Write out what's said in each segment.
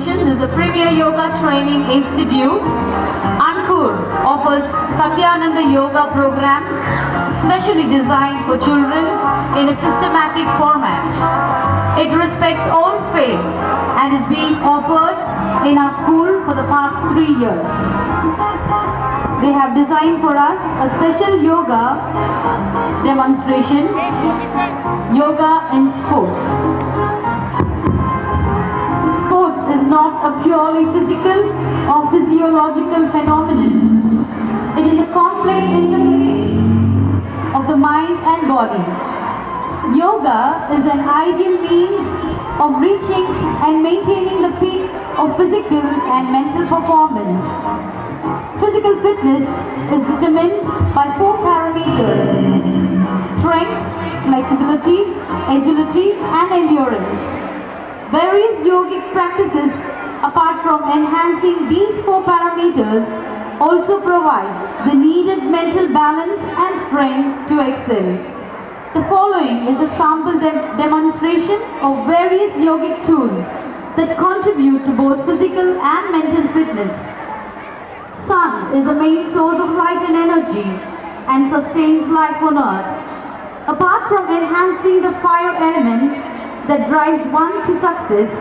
Solutions is a premier yoga training institute. Ankur offers Satyananda Yoga programs specially designed for children in a systematic format. It respects all faiths and is being offered in our school for the past 3 years. They have designed for us a special yoga demonstration, Yoga in Sports. Sports is not a purely physical or physiological phenomenon. It is a complex interplay of the mind and body. Yoga is an ideal means of reaching and maintaining the peak of physical and mental performance. Physical fitness is determined by 4 parameters: strength, flexibility, agility, and endurance. Various yogic practices, apart from enhancing these 4 parameters, also provide the needed mental balance and strength to excel. The following is a sample demonstration of various yogic tools that contribute to both physical and mental fitness. Sun is the main source of light and energy and sustains life on earth. Apart from enhancing the fire element that drives one to success,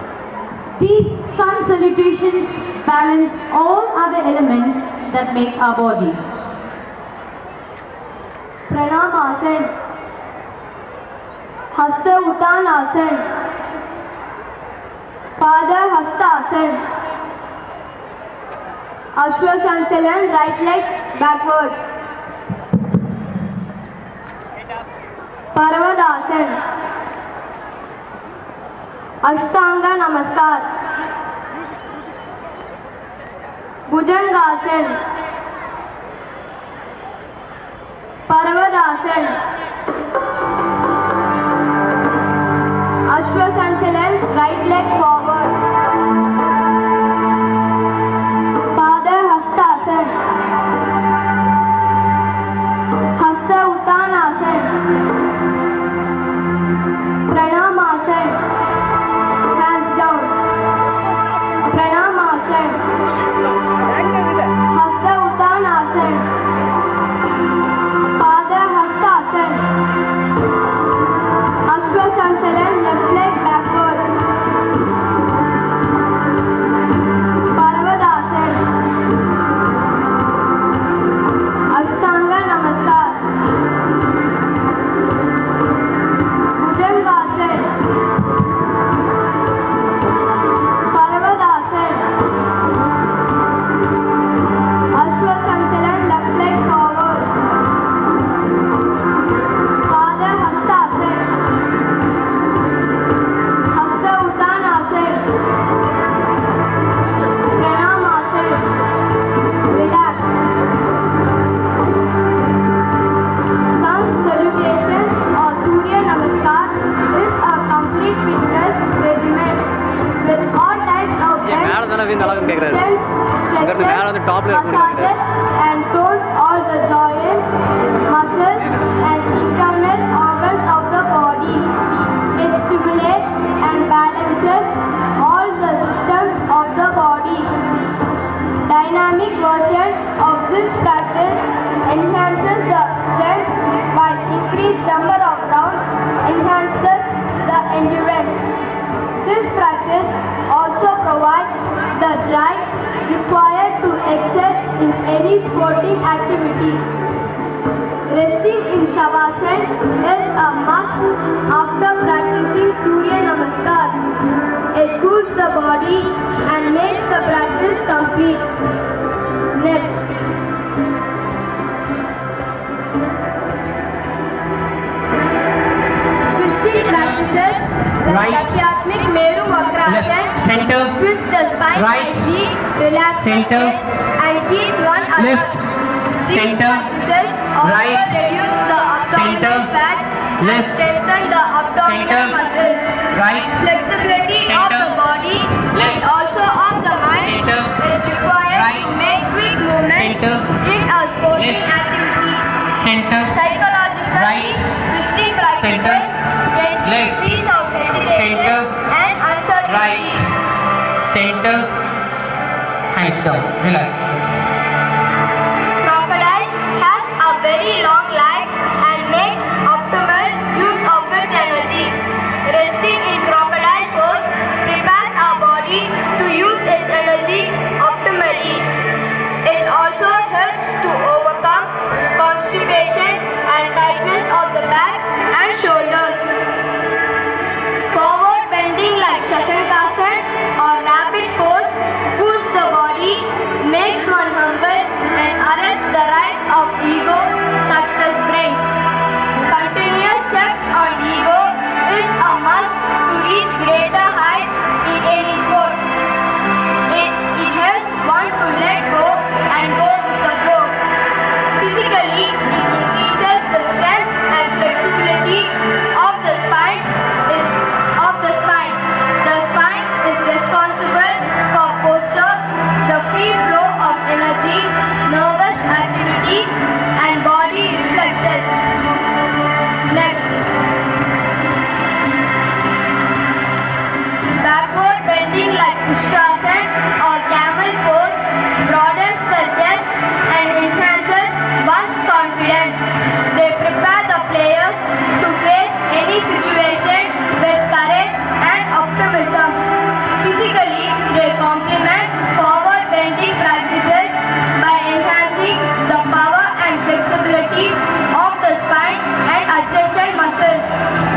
these sun salutations balance all other elements that make our body. Pranamasana, Hasta Uttanasana, Pada Hastasana, Ashwasanchalan, right leg backward, Parvadasana, Ashtanga Namaskar, Bhujangasana, Parvadasana, Ashwasanchalan, right leg forward, Pada Hastasana, Hasta Uttanasana, Pranamasana, hands down, Pranamasana, Hasta Uttanasana, Pada Hastasana, Ashwasanchalan, left leg backward, Parvadasana, Ashtanga Namaskar, Bhujangasana, Parvadasana, Ashwasanchalan, left leg forward, Pada Hastasana, Hasta Uttanasana, Pranamasana, relax. Sun salutation or Surya Namaskar is a complete fitness regimen with all types of மேல தானே வீந்து அழகுன்னு கேக்குறாரு. stretches, மேல வந்து டாப்ல இருக்கு massages and tones all the joints, muscles and internal organs of the body. It stimulates and balances all the systems of the body. Dynamic version of this practice enhances the strength by increased number of rounds, enhances the endurance. This practice also provides the drive required to excel in any sporting activity. Resting in Shavasana is a must after practicing Surya Namaskar. It cools the body and makes the practice complete. Next, twisting practices like Right. Ashyatmik Meru Vakrasana, Left. Center. twist the spine Right. tightly, relax the Center. head and keep one Left. These Center. practices also Right. reduce the abdominal Center. fat and Left. strengthen the abdominal Center. muscles. Right. Flexibility of Center. the body Left. and also of the mind Center. is required Right. to make quick movements Center. in a sporting Left. activity. Center. Psychologically, Right. twisting practices Center. gently Left. frees out hesitation Center. and uncertainty. Right. center, hands down, relax. Crocodile has a very long life and makes optimal use of its energy. Resting in crocodile pose prepares our body to use its energy optimally. It also helps to overcome constipation and tightness of the back and shoulders. Forward bending like Shashankasan or rapid pose push the body, makes one humble and arrests the rise of ego success brings. Continuous check on ego is a must to reach greater heights in any sport. It helps one to let go and go with the flow. Physically, it increases the strength and flexibility of the spine. The spine is responsible for posture, the free flow of energy, nervous activities, and body reflexes. Next, backward bending like Ushtrasan or camel pose broadens the chest and enhances one's confidence. They prepare the players to face any situation with courage and optimism. Physically, they complement forward bending practices by enhancing the power and flexibility of the spine and adjacent muscles.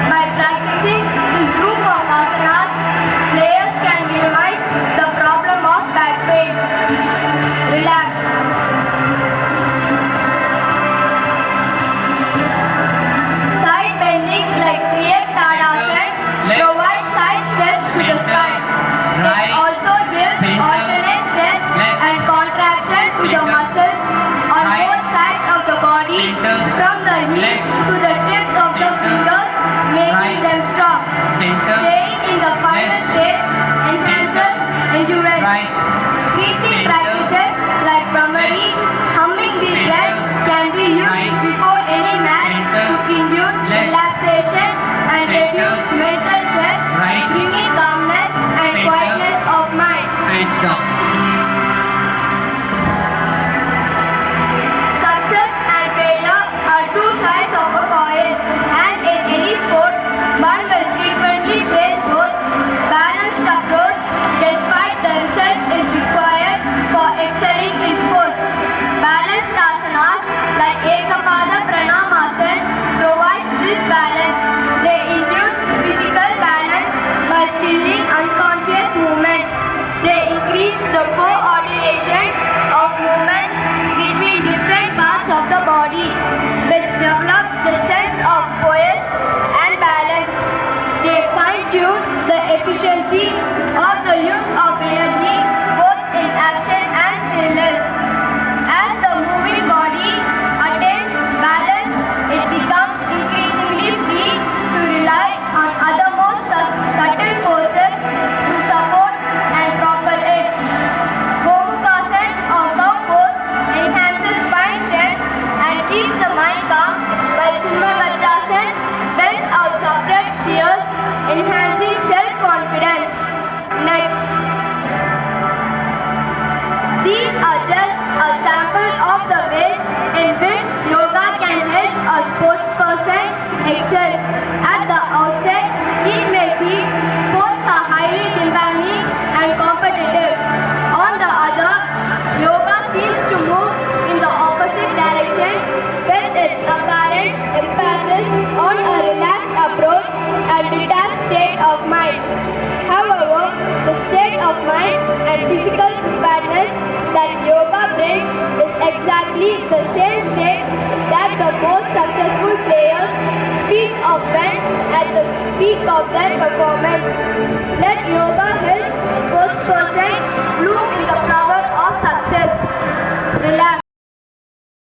By practicing this group of asanas, players can minimize the problem of back pain. Relax. Side bending like Kriyak Tadasan provides side stretch to the spine. It also gives alternate stretch and contraction to the muscles on both sides of the body, from the knees to the tips of the fingers, making them strong. Staying in the final state enhances endurance. Breathing practices like Brahmari, humming the breath can be used before any match to induce relaxation and reduce mental stress, bringing calmness and quietness of mind. Hands down. Success and failure are two sides of a coin, and in any sport, one will frequently face both. Balanced approach, despite the result, is required for excelling in sports. Balanced asanas like Ekapada Pranamasan provides this balance. They induce physical balance by stilling unconscious movement. They increase the coordination of movements between different parts of the body, which develop the sense of poise and balance. They fine-tune the efficiency of the use of energy both in action and stillness. As the moving body attains balance, it becomes increasingly free to rely on other more subtle forces to support and propel it. Gomukasan or cow pose enhances spine strength and keeps the mind calm, while Simhagajrasan bends out separate fears, enhancing self-confidence. Next. These are just a sample of the ways in which yoga can help a sportsperson excel. At the outset, it may seem sports are highly demanding and competitive. On the other, yoga seems to move in the opposite direction with its apparent emphasis on a relaxed approach and detached state of mind. However, the state of mind and physical preparedness that yoga brings is exactly the same state that the most successful players speak of when at the peak of their performance. Let yoga help sportsperson bloom in the flower of success. Relax.